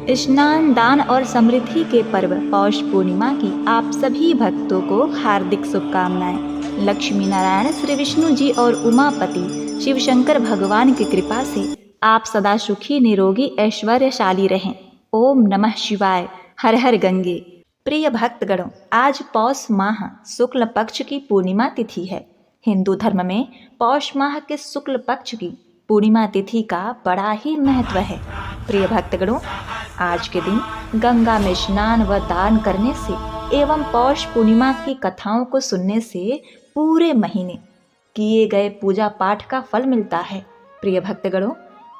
स्नान, दान और समृद्धि के पर्व पौष पूर्णिमा की आप सभी भक्तों को हार्दिक शुभकामनाएं। लक्ष्मी नारायण श्री विष्णु जी और उमापति शिव शंकर भगवान की कृपा से आप सदा सुखी, निरोगी, ऐश्वर्यशाली रहें। ओम नमः शिवाय। हर हर गंगे। प्रिय भक्तगणों, आज पौष माह शुक्ल पक्ष की पूर्णिमा तिथि है। हिंदू धर्म में पौष माह के शुक्ल पक्ष की पूर्णिमा तिथि का बड़ा ही महत्व है। प्रिय भक्तगणों, आज के दिन गंगा में स्नान व दान करने से एवं पौष पूर्णिमा की कथाओं को सुनने से पूरे महीने किए गए पूजा पाठ का फल मिलता है। प्रिय भक्तगणों,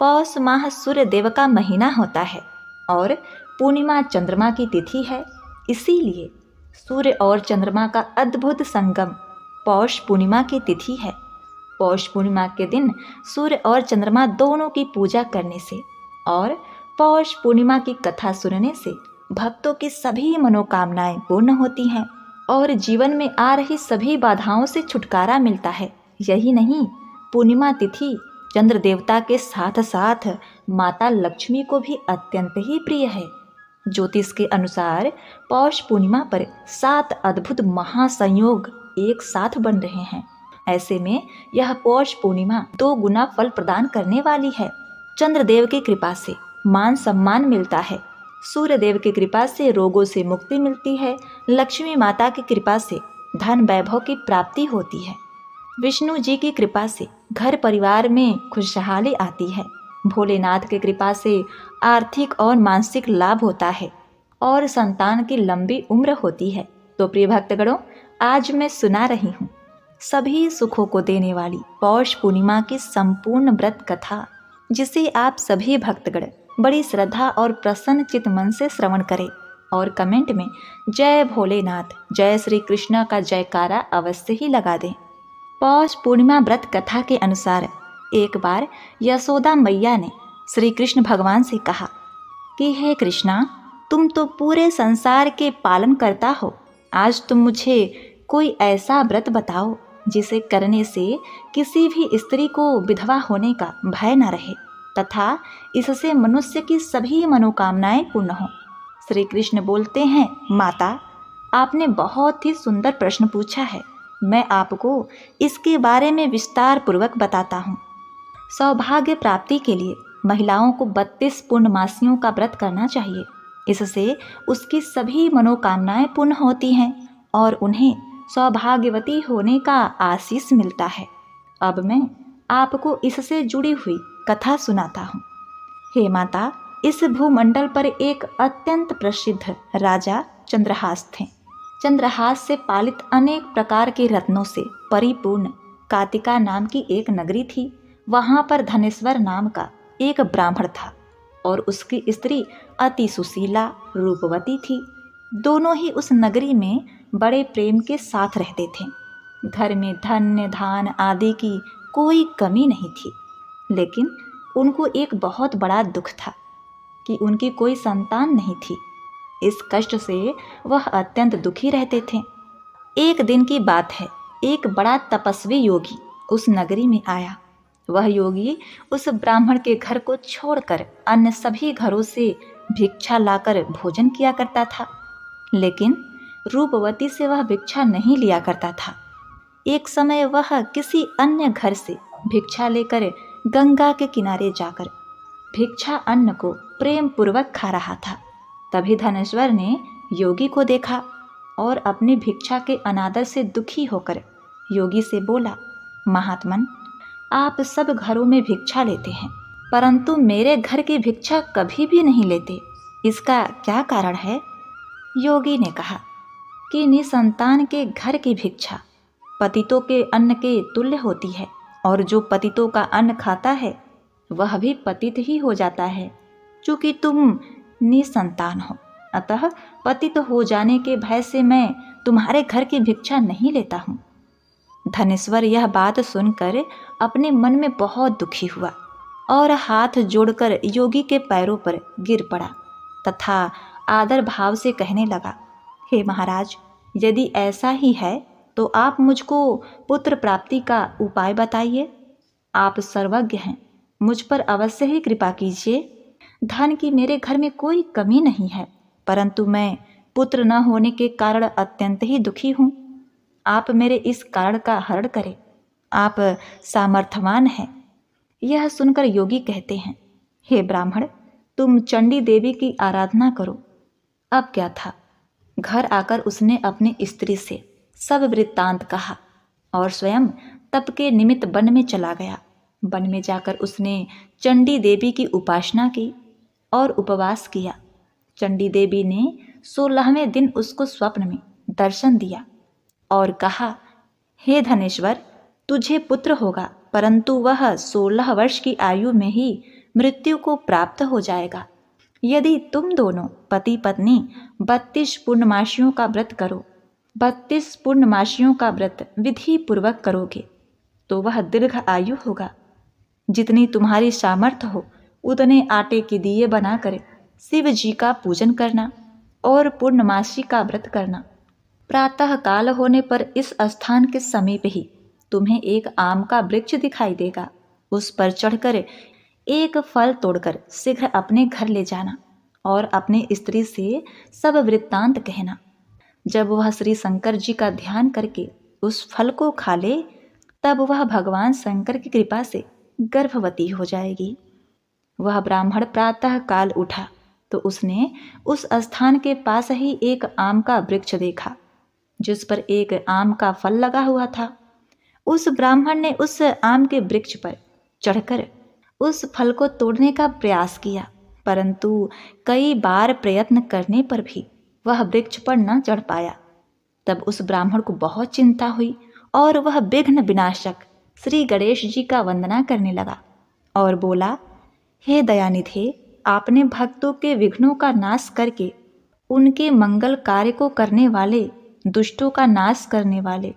पौष माह सूर्य देव का महीना होता है और पूर्णिमा चंद्रमा की तिथि है। इसीलिए सूर्य और चंद्रमा का अद्भुत संगम पौष पूर्णिमा की तिथि है। पौष पूर्णिमा के दिन सूर्य और चंद्रमा दोनों की पूजा करने से और पौष पूर्णिमा की कथा सुनने से भक्तों की सभी मनोकामनाएं पूर्ण होती हैं और जीवन में आ रही सभी बाधाओं से छुटकारा मिलता है। यही नहीं, पूर्णिमा तिथि चंद्र देवता के साथ साथ माता लक्ष्मी को भी अत्यंत ही प्रिय है। ज्योतिष के अनुसार पौष पूर्णिमा पर 7 अद्भुत महासंयोग एक साथ बन रहे हैं। ऐसे में यह पौष पूर्णिमा 2 गुना फल प्रदान करने वाली है। चंद्रदेव की कृपा से मान सम्मान मिलता है, सूर्य देव की कृपा से रोगों से मुक्ति मिलती है, लक्ष्मी माता की कृपा से धन वैभव की प्राप्ति होती है, विष्णु जी की कृपा से घर परिवार में खुशहाली आती है, भोलेनाथ की कृपा से आर्थिक और मानसिक लाभ होता है और संतान की लंबी उम्र होती है। तो प्रिय भक्तगणों, आज मैं सुना रही हूँ सभी सुखों को देने वाली पौष पूर्णिमा की संपूर्ण व्रत कथा, जिसे आप सभी भक्तगण बड़ी श्रद्धा और प्रसन्न चित मन से श्रवण करें और कमेंट में जय भोलेनाथ, जय श्री कृष्ण का जयकारा अवश्य ही लगा दें। पौष पूर्णिमा व्रत कथा के अनुसार एक बार यशोदा मैया ने श्री कृष्ण भगवान से कहा कि हे कृष्णा, तुम तो पूरे संसार के पालन करता हो, आज तुम मुझे कोई ऐसा व्रत बताओ जिसे करने से किसी भी स्त्री को विधवा होने का भय न रहे तथा इससे मनुष्य की सभी मनोकामनाएं पूर्ण हो। श्री कृष्ण बोलते हैं, माता, आपने बहुत ही सुंदर प्रश्न पूछा है। मैं आपको इसके बारे में विस्तार पूर्वक बताता हूँ। सौभाग्य प्राप्ति के लिए महिलाओं को 32 पूर्णमासियों का व्रत करना चाहिए। इससे उसकी सभी मनोकामनाएं पूर्ण होती हैं और उन्हें सौभाग्यवती होने का आशीष मिलता है। अब मैं आपको इससे जुड़ी हुई कथा सुनाता हूँ। हे माता, इस भूमंडल पर एक अत्यंत प्रसिद्ध राजा चंद्रहास थे। चंद्रहास से पालित अनेक प्रकार के रत्नों से परिपूर्ण कातिका नाम की एक नगरी थी। वहाँ पर धनेश्वर नाम का एक ब्राह्मण था और उसकी स्त्री अति सुशीला रूपवती थी। दोनों ही उस नगरी में बड़े प्रेम के साथ रहते थे। घर में धन्य धान आदि की कोई कमी नहीं थी, लेकिन उनको एक बहुत बड़ा दुख था कि उनकी कोई संतान नहीं थी। इस कष्ट से वह अत्यंत दुखी रहते थे। एक दिन की बात है, एक बड़ा तपस्वी योगी उस नगरी में आया। वह योगी उस ब्राह्मण के घर को छोड़कर अन्य सभी घरों से भिक्षा लाकर भोजन किया करता था, लेकिन रूपवती से वह भिक्षा नहीं लिया करता था। एक समय वह किसी अन्य घर से भिक्षा लेकर गंगा के किनारे जाकर भिक्षा अन्न को प्रेम पूर्वक खा रहा था। तभी धनेश्वर ने योगी को देखा और अपनी भिक्षा के अनादर से दुखी होकर योगी से बोला, महात्मन, आप सब घरों में भिक्षा लेते हैं, परंतु मेरे घर की भिक्षा कभी भी नहीं लेते, इसका क्या कारण है? योगी ने कहा कि निसंतान के घर की भिक्षा पतितों के अन्न के तुल्य होती है और जो पतितों का अन्न खाता है वह भी पतित ही हो जाता है। चूँकि तुम निसंतान हो, अतः पतित हो जाने के भय से मैं तुम्हारे घर की भिक्षा नहीं लेता हूँ। धनेश्वर यह बात सुनकर अपने मन में बहुत दुखी हुआ और हाथ जोड़कर योगी के पैरों पर गिर पड़ा तथा आदर भाव से कहने लगा, हे महाराज, यदि ऐसा ही है तो आप मुझको पुत्र प्राप्ति का उपाय बताइए। आप सर्वज्ञ हैं, मुझ पर अवश्य ही कृपा कीजिए। धन की मेरे घर में कोई कमी नहीं है, परंतु मैं पुत्र न होने के कारण अत्यंत ही दुखी हूँ। आप मेरे इस कारण का हरण करें, आप सामर्थ्यवान हैं। यह सुनकर योगी कहते हैं, हे ब्राह्मण, तुम चंडी देवी की आराधना करो। अब क्या था, घर आकर उसने अपनी स्त्री से सब वृत्तांत कहा और स्वयं तप के निमित्त वन में चला गया। वन में जाकर उसने चंडी देवी की उपासना की और उपवास किया। चंडी देवी ने 16वें दिन उसको स्वप्न में दर्शन दिया और कहा, हे धनेश्वर, तुझे पुत्र होगा, परंतु वह 16 वर्ष की आयु में ही मृत्यु को प्राप्त हो जाएगा। यदि तुम दोनों पति पत्नी 32 पूर्णमासियों का व्रत करो, 32 पूर्णमासियों का व्रत विधि पूर्वक करोगे तो वह दीर्घ आयु होगा। जितनी तुम्हारी सामर्थ्य हो उतने आटे के दिए बनाकर शिव जी का पूजन करना और पूर्णमासी का व्रत करना। प्रातः काल होने पर इस स्थान के समीप ही तुम्हें एक आम का वृक्ष दिखाई देगा। उस पर चढ़कर एक फल तोड़कर शीघ्र अपने घर ले जाना और अपनी स्त्री से सब वृत्तांत कहना। जब वह श्री शंकर जी का ध्यान करके उस फल को खा ले, तब वह भगवान शंकर की कृपा से गर्भवती हो जाएगी। वह ब्राह्मण प्रातः काल उठा तो उसने उस स्थान के पास ही एक आम का वृक्ष देखा जिस पर एक आम का फल लगा हुआ था। उस ब्राह्मण ने उस आम के वृक्ष पर चढ़कर उस फल को तोड़ने का प्रयास किया, परंतु कई बार प्रयत्न करने पर भी वह वृक्ष पर न चढ़ पाया। तब उस ब्राह्मण को बहुत चिंता हुई और वह विघ्न विनाशक श्री गणेश जी का वंदना करने लगा और बोला, हे दयानिधे, आपने भक्तों के विघ्नों का नाश करके उनके मंगल कार्य को करने वाले, दुष्टों का नाश करने वाले,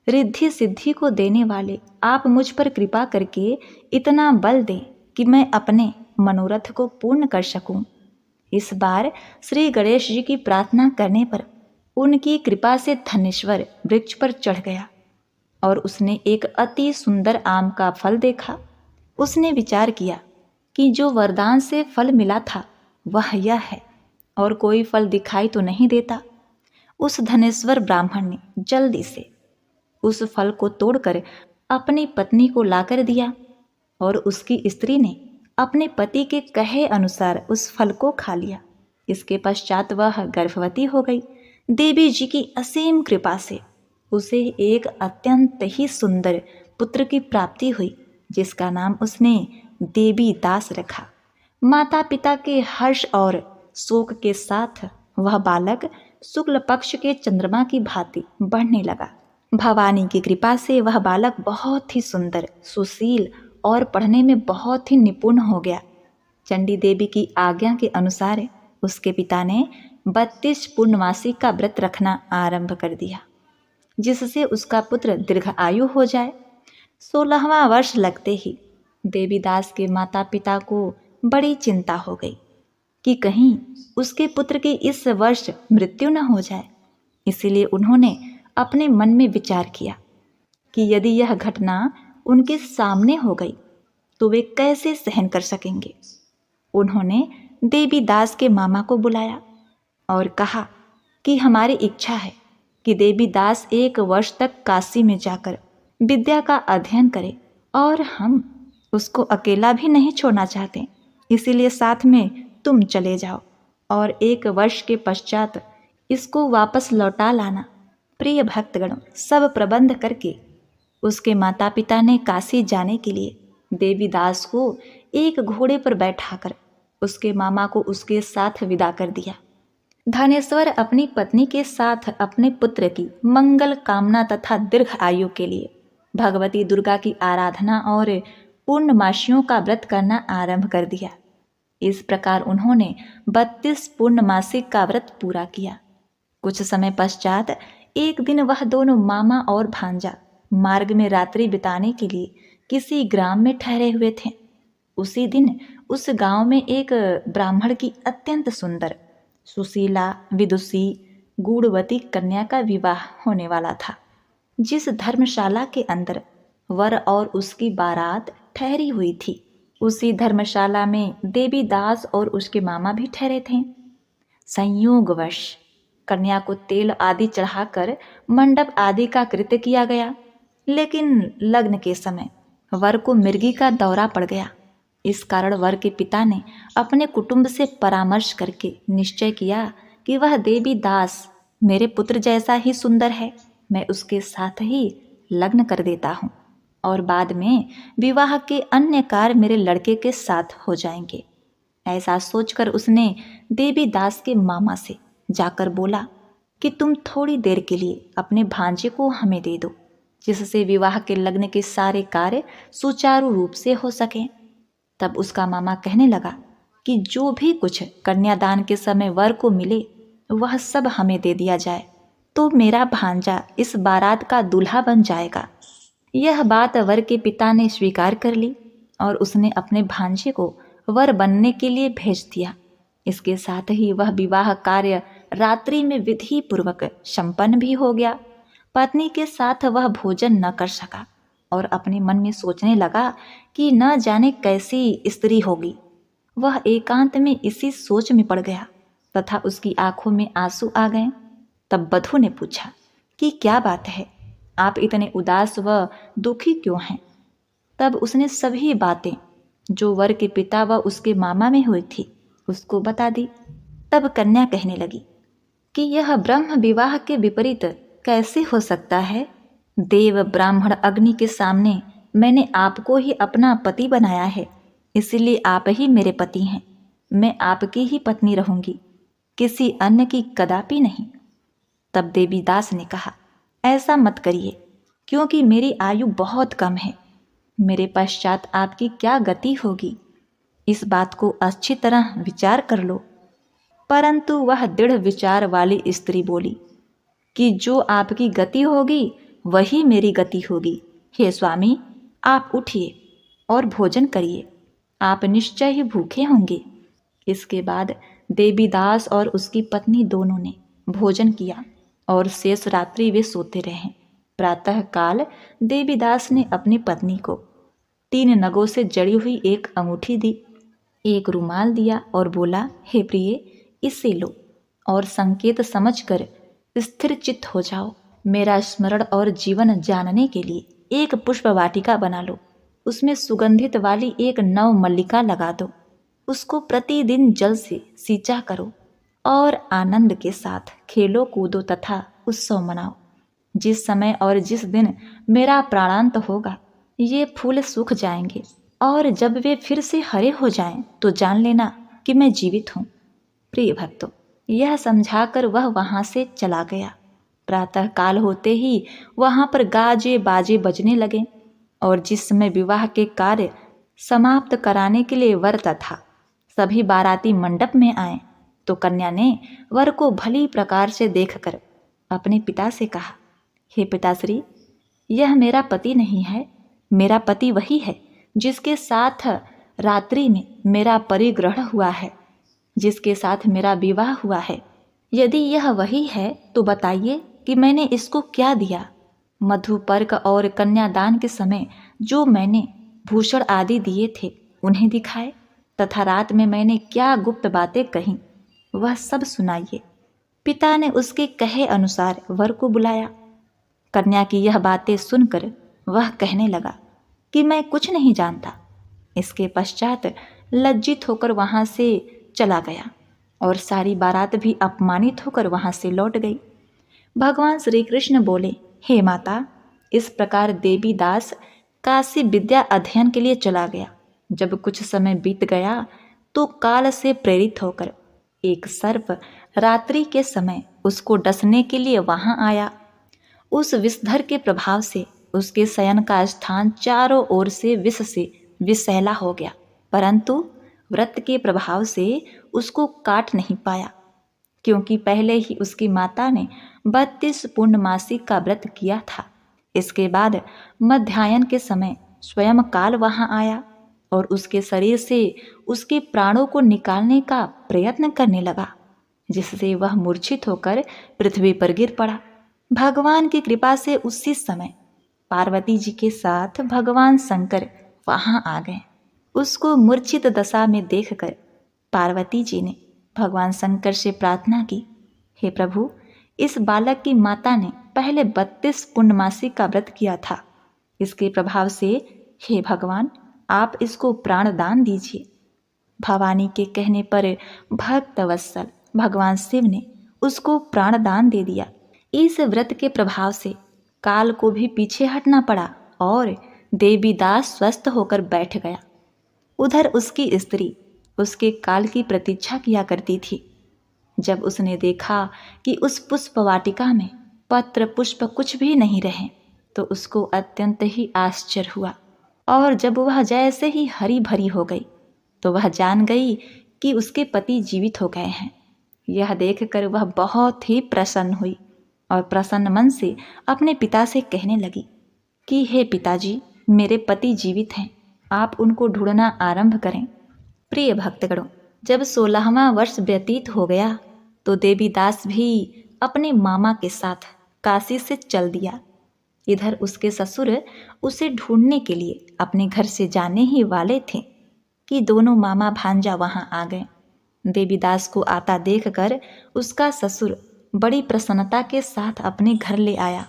रिद्धि सिद्धि को देने वाले, आप मुझ पर कृपा करके इतना बल दें कि मैं अपने मनोरथ को पूर्ण कर सकूं। इस बार श्री गणेश जी की प्रार्थना करने पर उनकी कृपा से धनेश्वर वृक्ष पर चढ़ गया और उसने एक अति सुंदर आम का फल देखा। उसने विचार किया कि जो वरदान से फल मिला था वह यह है और कोई फल दिखाई तो नहीं देता। उस धनेश्वर ब्राह्मण ने जल्दी से उस फल को तोड़कर अपनी पत्नी को लाकर दिया और उसकी स्त्री ने अपने पति के कहे अनुसार उस फल को खा लिया। इसके पश्चात वह गर्भवती हो गई। देवी जी की असीम कृपा से उसे एक अत्यंत ही सुंदर पुत्र की प्राप्ति हुई, जिसका नाम उसने देवी दास रखा। माता पिता के हर्ष और शोक के साथ वह बालक शुक्ल पक्ष के चंद्रमा की भांति बढ़ने लगा। भवानी की कृपा से वह बालक बहुत ही सुंदर, सुशील और पढ़ने में बहुत ही निपुण हो गया। चंडी देवी की आज्ञा के अनुसार उसके पिता ने 32 पूर्णमासी का व्रत रखना आरंभ कर दिया, जिससे उसका पुत्र दीर्घ आयु हो जाए। 16वां वर्ष लगते ही देवीदास के माता पिता को बड़ी चिंता हो गई कि कहीं उसके पुत्र की इस वर्ष मृत्यु न हो जाए। इसीलिए उन्होंने अपने मन में विचार किया कि यदि यह घटना उनके सामने हो गई तो वे कैसे सहन कर सकेंगे। उन्होंने देवीदास के मामा को बुलाया और कहा कि हमारी इच्छा है कि देवीदास 1 वर्ष तक काशी में जाकर विद्या का अध्ययन करे और हम उसको अकेला भी नहीं छोड़ना चाहते, इसीलिए साथ में तुम चले जाओ और 1 वर्ष के पश्चात इसको वापस लौटा लाना। प्रिय भक्तगण, सब प्रबंध करके उसके माता पिता ने काशी जाने के लिए देवीदास को एक घोड़े पर बैठाकर उसके मामा को उसके साथ विदा कर दिया। धनेश्वर अपनी पत्नी के साथ अपने पुत्र की मंगल कामना तथा दीर्घ आयु के लिए भगवती दुर्गा की आराधना और पूर्णमासियों का व्रत करना आरंभ कर दिया। इस प्रकार उन्होंने 32 पूर्णमासी का व्रत पूरा किया। कुछ समय पश्चात एक दिन वह दोनों मामा और भांजा मार्ग में रात्रि बिताने के लिए किसी ग्राम में ठहरे हुए थे। उसी दिन उस गांव में एक ब्राह्मण की अत्यंत सुंदर, सुशीला, विदुषी, गूढ़वती कन्या का विवाह होने वाला था। जिस धर्मशाला के अंदर वर और उसकी बारात ठहरी हुई थी, उसी धर्मशाला में देवी दास और उसके मामा भी ठहरे थे। संयोगवश कन्या को तेल आदि चढ़ाकर मंडप आदि का कृत्य किया गया, लेकिन लग्न के समय वर को मिर्गी का दौरा पड़ गया। इस कारण वर के पिता ने अपने कुटुंब से परामर्श करके निश्चय किया कि वह देवी दास मेरे पुत्र जैसा ही सुंदर है, मैं उसके साथ ही लग्न कर देता हूँ और बाद में विवाह के अन्य कार्य मेरे लड़के के साथ हो जाएंगे। ऐसा सोचकर उसने देवी दास के मामा से जाकर बोला कि तुम थोड़ी देर के लिए अपने भांजे को हमें दे दो, जिससे विवाह के लग्न के सारे कार्य सुचारू रूप से हो सकें। तब उसका मामा कहने लगा कि जो भी कुछ कन्यादान के समय वर को मिले वह सब हमें दे दिया जाए, तो मेरा भांजा इस बारात का दूल्हा बन जाएगा। यह बात वर के पिता ने स्वीकार कर ली और उसने अपने भांजे को वर बनने के लिए भेज दिया। इसके साथ ही वह विवाह कार्य रात्रि में विधि पूर्वक संपन्न भी हो गया। पत्नी के साथ वह भोजन न कर सका और अपने मन में सोचने लगा कि न जाने कैसी स्त्री होगी। वह एकांत में इसी सोच में पड़ गया तथा उसकी आंखों में आंसू आ गए। तब बधू ने पूछा कि क्या बात है, आप इतने उदास व दुखी क्यों हैं? तब उसने सभी बातें जो वर के पिता व उसके मामा में हुई थी उसको बता दी। तब कन्या कहने लगी कि यह ब्रह्म विवाह के विपरीत कैसे हो सकता है? देव ब्राह्मण अग्नि के सामने मैंने आपको ही अपना पति बनाया है, इसलिए आप ही मेरे पति हैं। मैं आपकी ही पत्नी रहूंगी, किसी अन्य की कदापि नहीं। तब देवी दास ने कहा, ऐसा मत करिए, क्योंकि मेरी आयु बहुत कम है। मेरे पश्चात आपकी क्या गति होगी, इस बात को अच्छी तरह विचार कर लो। परंतु वह दृढ़ विचार वाली स्त्री बोली कि जो आपकी गति होगी वही मेरी गति होगी। हे स्वामी, आप उठिए और भोजन करिए, आप निश्चय ही भूखे होंगे। इसके बाद देवीदास और उसकी पत्नी दोनों ने भोजन किया और शेष रात्रि वे सोते रहे। प्रातः काल देवीदास ने अपनी पत्नी को 3 नगों से जड़ी हुई एक अंगूठी दी, एक रुमाल दिया और बोला, हे प्रिय, इसे लो और संकेत समझकर स्थिर चित्त हो जाओ। मेरा स्मरण और जीवन जानने के लिए एक पुष्प वाटिका बना लो, उसमें सुगंधित वाली एक नव मल्लिका लगा दो, उसको प्रतिदिन जल से सींचा करो और आनंद के साथ खेलो कूदो तथा उत्सव मनाओ। जिस समय और जिस दिन मेरा प्राणांत होगा ये फूल सूख जाएंगे और जब वे फिर से हरे हो जाएं तो जान लेना कि मैं जीवित हूँ। प्रिय भक्तों, यह समझाकर वह वहाँ से चला गया। प्रातः काल होते ही वहाँ पर गाजे बाजे बजने लगे और जिस समय विवाह के कार्य समाप्त कराने के लिए वर तथा सभी बाराती मंडप में आए तो कन्या ने वर को भली प्रकार से देखकर अपने पिता से कहा, हे पिताश्री, यह मेरा पति नहीं है, मेरा पति वही है जिसके साथ रात्रि में मेरा परिग्रहण हुआ है, जिसके साथ मेरा विवाह हुआ है। यदि यह वही है तो बताइए कि मैंने इसको क्या दिया। मधुपर्क और कन्यादान के समय जो मैंने भूषण आदि दिए थे उन्हें दिखाए तथा रात में मैंने क्या गुप्त बातें कहीं वह सब सुनाइए। पिता ने उसके कहे अनुसार वर को बुलाया। कन्या की यह बातें सुनकर वह कहने लगा कि मैं कुछ नहीं जानता। इसके पश्चात लज्जित होकर वहाँ से चला गया और सारी बारात भी अपमानित होकर वहाँ से लौट गई। भगवान श्री कृष्ण बोले, हे माता, इस प्रकार देवीदास काशी विद्या अध्ययन के लिए चला गया। जब कुछ समय बीत गया तो काल से प्रेरित होकर एक सर्प रात्रि के समय उसको डसने के लिए वहां आया। उस विषधर के प्रभाव से उसके शयन का स्थान चारों ओर से विष से विषैला हो गया, परंतु व्रत के प्रभाव से उसको काट नहीं पाया, क्योंकि पहले ही उसकी माता ने 32 पूर्णमासी का व्रत किया था। इसके बाद मध्याह्न के समय स्वयं काल वहां आया और उसके शरीर से उसके प्राणों को निकालने का प्रयत्न करने लगा, जिससे वह मूर्छित होकर पृथ्वी पर गिर पड़ा। भगवान की कृपा से उसी समय पार्वती जी के साथ भगवान शंकर वहां आ गए उसको मूर्छित दशा में देखकर पार्वती जी ने भगवान शंकर से प्रार्थना की, हे प्रभु, इस बालक की माता ने पहले 32 पूर्णमासी का व्रत किया था। इसके प्रभाव से हे भगवान, आप इसको प्राण दान दीजिए। भवानी के कहने पर भक्त वत्सल भगवान शिव ने उसको प्राण दान दे दिया। इस व्रत के प्रभाव से काल को भी पीछे हटना पड़ा और देवीदास स्वस्थ होकर बैठ गया। उधर उसकी स्त्री उसके काल की प्रतीक्षा किया करती थी। जब उसने देखा कि उस पुष्प वाटिका में पत्र पुष्प कुछ भी नहीं रहे तो उसको अत्यंत ही आश्चर्य हुआ, और जब वह जैसे ही हरी भरी हो गई तो वह जान गई कि उसके पति जीवित हो गए हैं। यह देखकर वह बहुत ही प्रसन्न हुई और प्रसन्न मन से अपने पिता से कहने लगी कि हे पिताजी, मेरे पति जीवित हैं, आप उनको ढूंढना आरंभ करें। प्रिय भक्तगणों, जब 16वां वर्ष व्यतीत हो गया तो देवीदास भी अपने मामा के साथ काशी से चल दिया। इधर उसके ससुर उसे ढूंढने के लिए अपने घर से जाने ही वाले थे कि दोनों मामा भांजा वहां आ गए। देवीदास को आता देखकर उसका ससुर बड़ी प्रसन्नता के साथ अपने घर ले आया।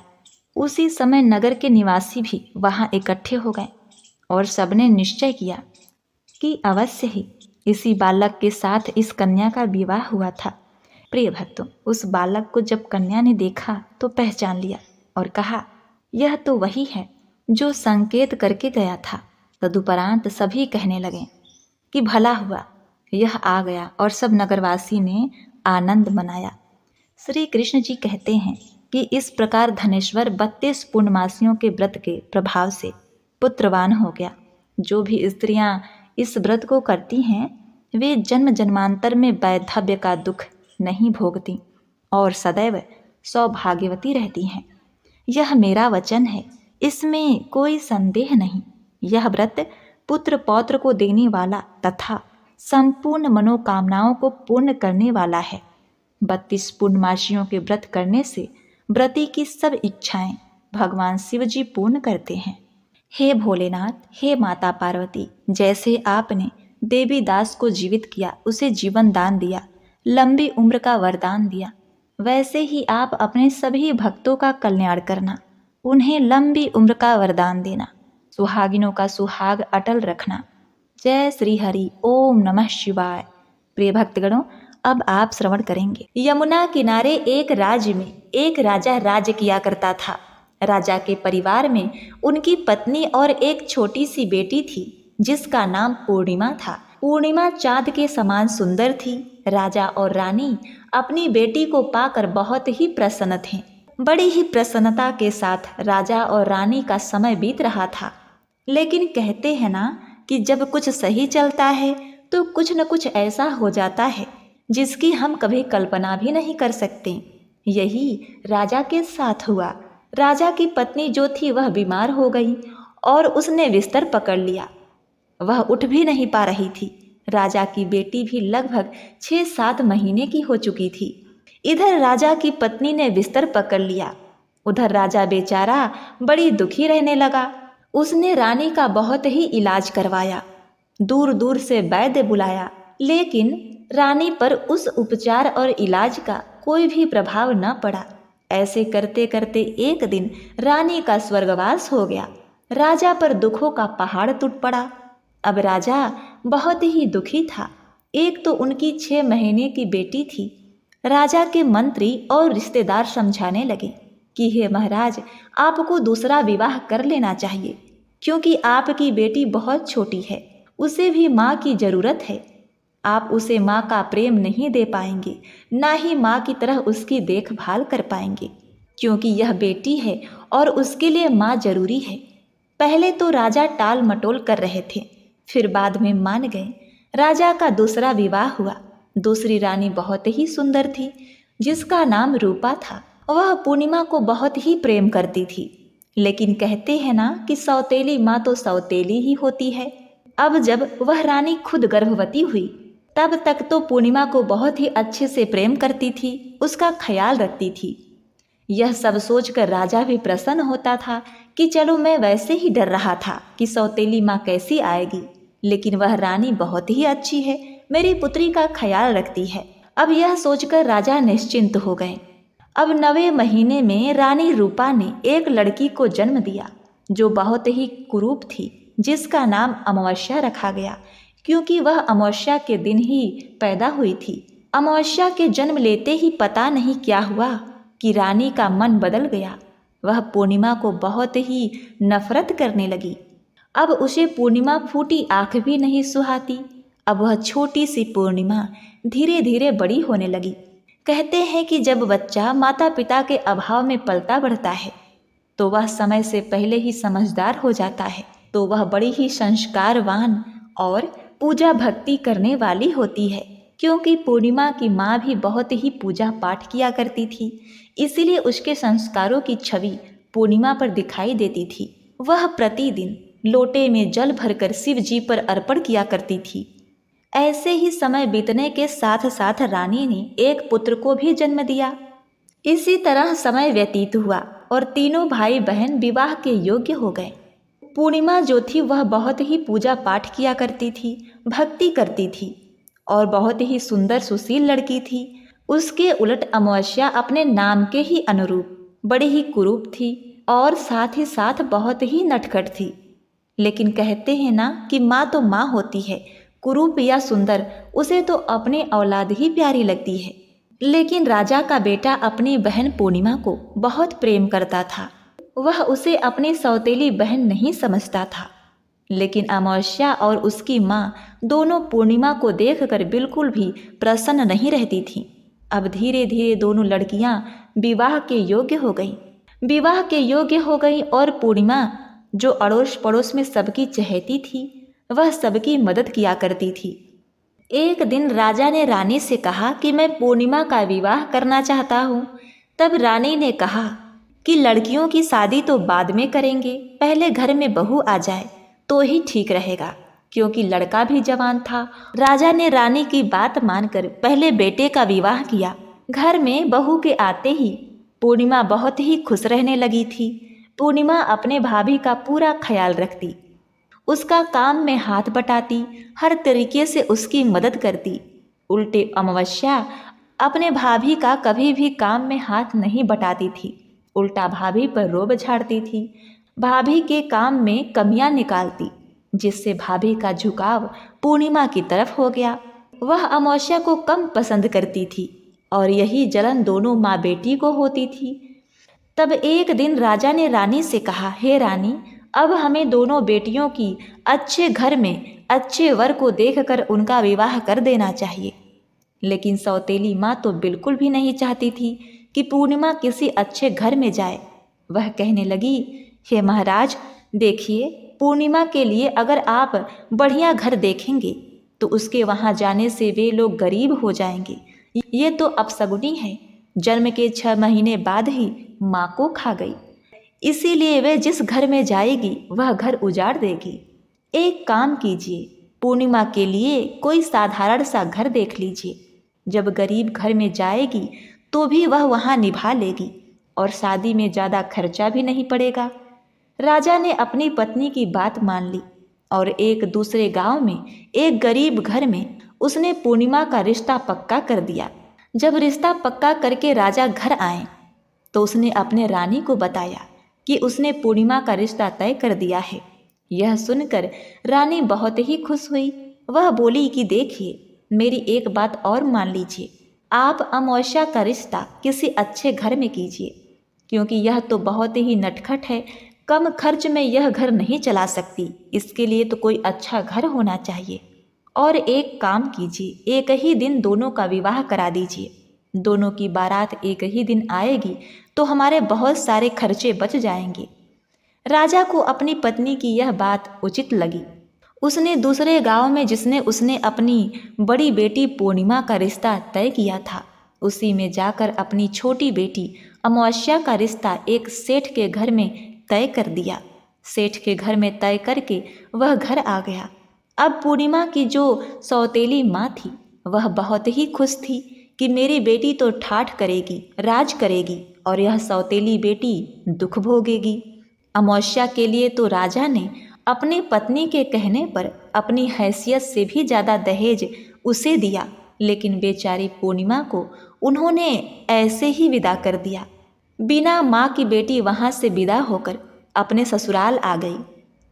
उसी समय नगर के निवासी भी वहां इकट्ठे हो गए और सबने निश्चय किया कि अवश्य ही इसी बालक के साथ इस कन्या का विवाह हुआ था। प्रिय भक्तों, उस बालक को जब कन्या ने देखा तो पहचान लिया और कहा, यह तो वही है जो संकेत करके गया था। तदुपरांत सभी कहने लगे कि भला हुआ यह आ गया, और सब नगरवासी ने आनंद मनाया। श्री कृष्ण जी कहते हैं कि इस प्रकार धनेश्वर 32 पूर्णमासियों के व्रत के प्रभाव से पुत्रवान हो गया। जो भी स्त्रियां इस व्रत को करती हैं वे जन्म जन्मांतर में वैधव्य का दुख नहीं भोगती और सदैव सौभाग्यवती रहती हैं। यह मेरा वचन है, इसमें कोई संदेह नहीं। यह व्रत पुत्र पौत्र को देने वाला तथा संपूर्ण मनोकामनाओं को पूर्ण करने वाला है। 32 पूर्णमासियों के व्रत करने से व्रती की सब इच्छाएं भगवान शिव जी पूर्ण करते हैं। हे भोलेनाथ, हे माता पार्वती, जैसे आपने देवीदास को जीवित किया, उसे जीवन दान दिया, लंबी उम्र का वरदान दिया, वैसे ही आप अपने सभी भक्तों का कल्याण करना, उन्हें लंबी उम्र का वरदान देना, सुहागिनों का सुहाग अटल रखना। जय श्री हरि, ओम नमः शिवाय। प्रिय भक्तगणों, अब आप श्रवण करेंगे। यमुना किनारे एक राज्य में एक राजा राज्य किया करता था। राजा के परिवार में उनकी पत्नी और एक छोटी सी बेटी थी जिसका नाम पूर्णिमा था। पूर्णिमा चाँद के समान सुंदर थी। राजा और रानी अपनी बेटी को पाकर बहुत ही प्रसन्न थे। बड़ी ही प्रसन्नता के साथ राजा और रानी का समय बीत रहा था। लेकिन कहते हैं ना कि जब कुछ सही चलता है तो कुछ न कुछ ऐसा हो जाता है जिसकी हम कभी कल्पना भी नहीं कर सकते। यही राजा के साथ हुआ। राजा की पत्नी जो थी वह बीमार हो गई और उसने बिस्तर पकड़ लिया। वह उठ भी नहीं पा रही थी। राजा की बेटी भी लगभग 6-7 महीने की हो चुकी थी। इधर राजा की पत्नी ने बिस्तर पकड़ लिया, उधर राजा बेचारा बड़ी दुखी रहने लगा। उसने रानी का बहुत ही इलाज करवाया, दूर दूर से वैद्य बुलाया, लेकिन रानी पर उस उपचार और इलाज का कोई भी प्रभाव न पड़ा। ऐसे करते करते एक दिन रानी का स्वर्गवास हो गया। राजा पर दुखों का पहाड़ टूट पड़ा। अब राजा बहुत ही दुखी था। एक तो उनकी 6 महीने की बेटी थी। राजा के मंत्री और रिश्तेदार समझाने लगे कि हे महाराज, आपको दूसरा विवाह कर लेना चाहिए, क्योंकि आपकी बेटी बहुत छोटी है, उसे भी माँ की ज़रूरत है। आप उसे माँ का प्रेम नहीं दे पाएंगे, ना ही माँ की तरह उसकी देखभाल कर पाएंगे, क्योंकि यह बेटी है और उसके लिए माँ जरूरी है। पहले तो राजा टाल मटोल कर रहे थे, फिर बाद में मान गए। राजा का दूसरा विवाह हुआ। दूसरी रानी बहुत ही सुंदर थी, जिसका नाम रूपा था। वह पूर्णिमा को बहुत ही प्रेम करती थी, लेकिन कहते हैं ना कि सौतेली माँ तो सौतेली ही होती है। अब जब वह रानी खुद गर्भवती हुई, तब तक तो पूर्णिमा को बहुत ही अच्छे से प्रेम करती थी, उसका ख्याल रखती थी। यह सब सोचकर राजा भी प्रसन्न होता था कि चलो, मैं वैसे ही डर रहा था कि सौतेली माँ कैसी आएगी, लेकिन वह रानी बहुत ही अच्छी है, मेरी पुत्री का ख्याल रखती है। अब यह सोचकर राजा निश्चिंत हो गए। अब 9वें महीने में रानी रूपा ने एक लड़की को जन्म दिया जो बहुत ही कुरूप थी, जिसका नाम अमावस्या रखा गया, क्योंकि वह अमावस्या के दिन ही पैदा हुई थी। अमावस्या के जन्म लेते ही पता नहीं क्या हुआ कि रानी का मन बदल गया। वह पूर्णिमा को बहुत ही नफरत करने लगी। अब उसे पूर्णिमा फूटी आंख भी नहीं सुहाती। अब वह छोटी सी पूर्णिमा धीरे धीरे बड़ी होने लगी। कहते हैं कि जब बच्चा माता पिता के अभाव में पलता बढ़ता है तो वह समय से पहले ही समझदार हो जाता है, तो वह बड़ी ही संस्कारवान और पूजा भक्ति करने वाली होती है। क्योंकि पूर्णिमा की माँ भी बहुत ही पूजा पाठ किया करती थी, इसीलिए उसके संस्कारों की छवि पूर्णिमा पर दिखाई देती थी। वह प्रतिदिन लोटे में जल भरकर शिव जी पर अर्पण किया करती थी। ऐसे ही समय बीतने के साथ साथ रानी ने एक पुत्र को भी जन्म दिया। इसी तरह समय व्यतीत हुआ और तीनों भाई बहन विवाह के योग्य हो गए। पूर्णिमा जो थी वह बहुत ही पूजा पाठ किया करती थी, भक्ति करती थी और बहुत ही सुंदर सुशील लड़की थी। उसके उलट अमावस्या अपने नाम के ही अनुरूप बड़ी ही कुरूप थी और साथ ही साथ बहुत ही नटखट थी। लेकिन कहते हैं ना कि माँ तो माँ होती है, कुरूप या सुंदर उसे तो अपनी औलाद ही प्यारी लगती है। लेकिन राजा का बेटा अपनी बहन पूर्णिमा को बहुत प्रेम करता था। वह उसे अपनी सौतेली बहन नहीं समझता था। लेकिन अमावस्या और उसकी माँ दोनों पूर्णिमा को देखकर बिल्कुल भी प्रसन्न नहीं रहती थीं। अब धीरे धीरे दोनों लड़कियां विवाह के योग्य हो गई और पूर्णिमा जो अड़ोस पड़ोस में सबकी चहेती थी, वह सबकी मदद किया करती थी। एक दिन राजा ने रानी से कहा कि मैं पूर्णिमा का विवाह करना चाहता हूँ। तब रानी ने कहा कि लड़कियों की शादी तो बाद में करेंगे, पहले घर में बहू आ जाए तो ही ठीक रहेगा, क्योंकि लड़का भी जवान था। राजा ने रानी की बात मानकर पहले बेटे का विवाह किया। घर में बहू के आते ही पूर्णिमा बहुत ही खुश रहने लगी थी। पूर्णिमा अपने भाभी का पूरा ख्याल रखती, उसका काम में हाथ बटाती, हर तरीके से उसकी मदद करती। उल्टे अमावस्या अपने भाभी का कभी भी काम में हाथ नहीं बटाती थी, उल्टा भाभी पर रोब झाड़ती थी, भाभी के काम में कमियां निकालती, जिससे भाभी का झुकाव पूर्णिमा की तरफ हो गया। वह अमावस्या को कम पसंद करती थी और यही जलन दोनों माँ बेटी को होती थी। तब एक दिन राजा ने रानी से कहा, हे रानी, अब हमें दोनों बेटियों की अच्छे घर में अच्छे वर को देखकर उनका विवाह कर देना चाहिए। लेकिन सौतेली माँ तो बिल्कुल भी नहीं चाहती थी कि पूर्णिमा किसी अच्छे घर में जाए। वह कहने लगी, हे महाराज, देखिए, पूर्णिमा के लिए अगर आप बढ़िया घर देखेंगे तो उसके वहाँ जाने से वे लोग गरीब हो जाएंगे। ये तो अपशगुनी है। जन्म के 6 महीने बाद ही माँ को खा गई, इसीलिए वे जिस घर में जाएगी वह घर उजाड़ देगी। एक काम कीजिए, पूर्णिमा के लिए कोई साधारण सा घर देख लीजिए। जब गरीब घर में जाएगी तो भी वह वहाँ निभा लेगी और शादी में ज़्यादा खर्चा भी नहीं पड़ेगा। राजा ने अपनी पत्नी की बात मान ली और एक दूसरे गांव में एक गरीब घर में उसने पूर्णिमा का रिश्ता पक्का कर दिया। जब रिश्ता पक्का करके राजा घर आए तो उसने अपने रानी को बताया कि उसने पूर्णिमा का रिश्ता तय कर दिया है। यह सुनकर रानी बहुत ही खुश हुई। वह बोली कि देखिए, मेरी एक बात और मान लीजिए, आप अमावस्या का रिश्ता किसी अच्छे घर में कीजिए, क्योंकि यह तो बहुत ही नटखट है, कम खर्च में यह घर नहीं चला सकती, इसके लिए तो कोई अच्छा घर होना चाहिए। और एक काम कीजिए, एक ही दिन दोनों का विवाह करा दीजिए। दोनों की बारात एक ही दिन आएगी तो हमारे बहुत सारे खर्चे बच जाएंगे। राजा को अपनी पत्नी की यह बात उचित लगी। उसने दूसरे गांव में जिसने उसने अपनी बड़ी बेटी पूर्णिमा का रिश्ता तय किया था, उसी में जाकर अपनी छोटी बेटी अमावस्या का रिश्ता एक सेठ के घर में तय कर दिया। सेठ के घर में तय करके वह घर आ गया। अब पूर्णिमा की जो सौतेली माँ थी वह बहुत ही खुश थी कि मेरी बेटी तो ठाठ करेगी, राज करेगी और यह सौतेली बेटी दुख भोगेगी। अमावस्या के लिए तो राजा ने अपनी पत्नी के कहने पर अपनी हैसियत से भी ज़्यादा दहेज उसे दिया, लेकिन बेचारी पूर्णिमा को उन्होंने ऐसे ही विदा कर दिया। बिना माँ की बेटी वहाँ से विदा होकर अपने ससुराल आ गई।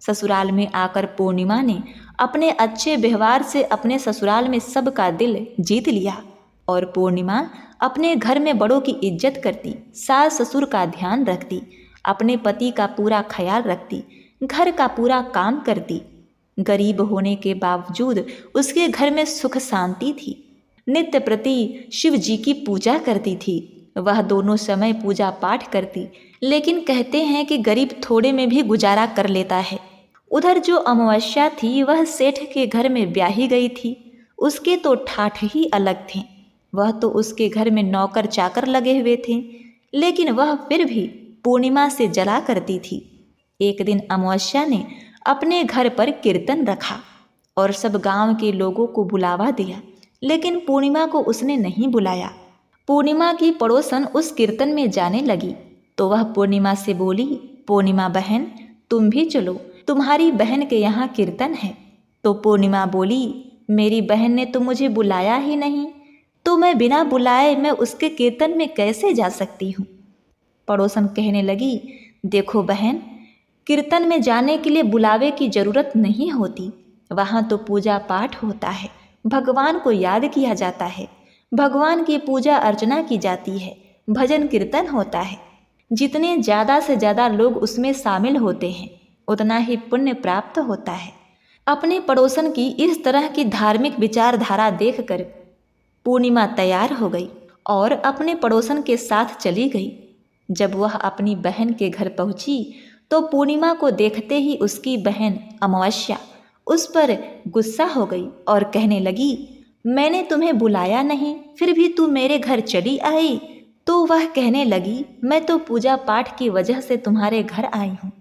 ससुराल में आकर पूर्णिमा ने अपने अच्छे व्यवहार से अपने ससुराल में सबका दिल जीत लिया और पूर्णिमा अपने घर में बड़ों की इज्जत करती, सास ससुर का ध्यान रखती, अपने पति का पूरा ख्याल रखती, घर का पूरा काम करती। गरीब होने के बावजूद उसके घर में सुख शांति थी। नित्य प्रति शिव जी की पूजा करती थी। वह दोनों समय पूजा पाठ करती, लेकिन कहते हैं कि गरीब थोड़े में भी गुजारा कर लेता है। उधर जो अमावस्या थी वह सेठ के घर में ब्याही गई थी। उसके तो ठाठ ही अलग थे। वह तो उसके घर में नौकर चाकर लगे हुए थे, लेकिन वह फिर भी पूर्णिमा से जला करती थी। एक दिन अमावस्या ने अपने घर पर कीर्तन रखा और सब गांव के लोगों को बुलावा दिया, लेकिन पूर्णिमा को उसने नहीं बुलाया। पूर्णिमा की पड़ोसन उस कीर्तन में जाने लगी तो वह पूर्णिमा से बोली, पूर्णिमा बहन तुम भी चलो, तुम्हारी बहन के यहाँ कीर्तन है। तो पूर्णिमा बोली, मेरी बहन ने तो मुझे बुलाया ही नहीं, तो मैं बिना बुलाए मैं उसके कीर्तन में कैसे जा सकती हूँ। पड़ोसन कहने लगी, देखो बहन, कीर्तन में जाने के लिए बुलावे की जरूरत नहीं होती। वहाँ तो पूजा पाठ होता है, भगवान को याद किया जाता है, भगवान की पूजा अर्चना की जाती है, भजन कीर्तन होता है। जितने ज़्यादा से ज़्यादा लोग उसमें शामिल होते हैं उतना ही पुण्य प्राप्त होता है। अपने पड़ोसन की इस तरह की धार्मिक विचारधारा देखकर पूर्णिमा तैयार हो गई और अपने पड़ोसन के साथ चली गई। जब वह अपनी बहन के घर पहुंची तो पूर्णिमा को देखते ही उसकी बहन अमावस्या उस पर गुस्सा हो गई और कहने लगी, मैंने तुम्हें बुलाया नहीं, फिर भी तू मेरे घर चली आई। तो वह कहने लगी, मैं तो पूजा पाठ की वजह से तुम्हारे घर आई हूँ।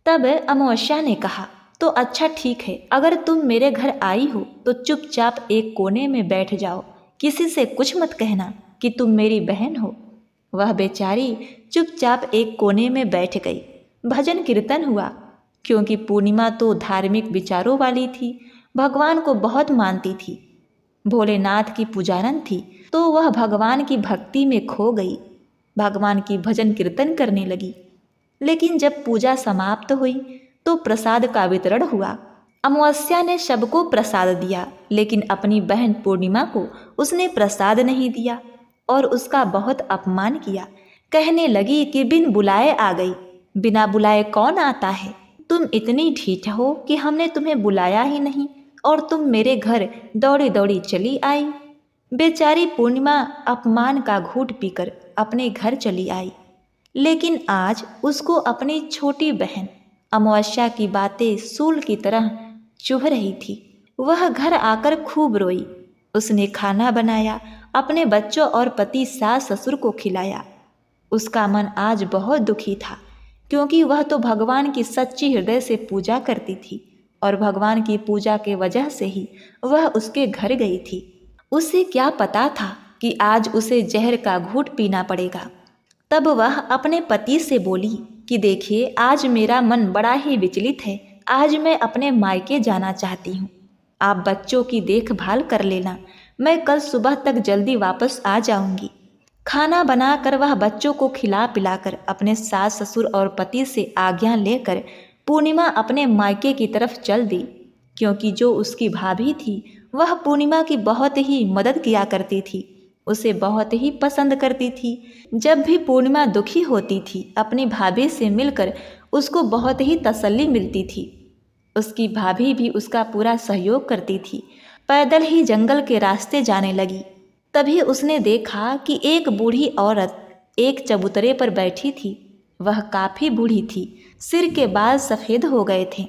तब अमावस्या ने कहा, तो अच्छा ठीक है, अगर तुम मेरे घर आई हो तो चुपचाप एक कोने में बैठ जाओ, किसी से कुछ मत कहना कि तुम मेरी बहन हो। वह बेचारी चुपचाप एक कोने में बैठ गई। भजन कीर्तन हुआ, क्योंकि पूर्णिमा तो धार्मिक विचारों वाली थी, भगवान को बहुत मानती थी, भोलेनाथ की पुजारन थी, तो वह भगवान की भक्ति में खो गई, भगवान की भजन कीर्तन करने लगी। लेकिन जब पूजा समाप्त हुई तो प्रसाद का वितरण हुआ। अमावस्या ने सबको प्रसाद दिया, लेकिन अपनी बहन पूर्णिमा को उसने प्रसाद नहीं दिया और उसका बहुत अपमान किया। कहने लगी कि बिन बुलाए आ गई, बिना बुलाए कौन आता है। तुम इतनी ढीठ हो कि हमने तुम्हें बुलाया ही नहीं और तुम मेरे घर दौड़ी दौड़ी चली आई। बेचारी पूर्णिमा अपमान का घूंट पीकर अपने घर चली आई, लेकिन आज उसको अपनी छोटी बहन अमावस्या की बातें सूल की तरह चुभ रही थी। वह घर आकर खूब रोई। उसने खाना बनाया, अपने बच्चों और पति सास ससुर को खिलाया। उसका मन आज बहुत दुखी था, क्योंकि वह तो भगवान की सच्ची हृदय से पूजा करती थी और भगवान की पूजा के वजह से ही वह उसके घर गई थी। उसे क्या पता था कि आज उसे जहर का घूंट पीना पड़ेगा। तब वह अपने पति से बोली कि देखिए, आज मेरा मन बड़ा ही विचलित है, आज मैं अपने मायके जाना चाहती हूँ। आप बच्चों की देखभाल कर लेना, मैं कल सुबह तक जल्दी वापस आ जाऊंगी। खाना बनाकर वह बच्चों को खिला पिलाकर अपने सास ससुर और पति से आज्ञा लेकर पूर्णिमा अपने मायके की तरफ चल दी, क्योंकि जो उसकी भाभी थी वह पूर्णिमा की बहुत ही मदद किया करती थी, उसे बहुत ही पसंद करती थी। जब भी पूर्णिमा दुखी होती थी अपनी भाभी से मिलकर उसको बहुत ही तसल्ली मिलती थी। उसकी भाभी भी उसका पूरा सहयोग करती थी। पैदल ही जंगल के रास्ते जाने लगी। तभी उसने देखा कि एक बूढ़ी औरत एक चबूतरे पर बैठी थी। वह काफ़ी बूढ़ी थी, सिर के बाल सफ़ेद हो गए थे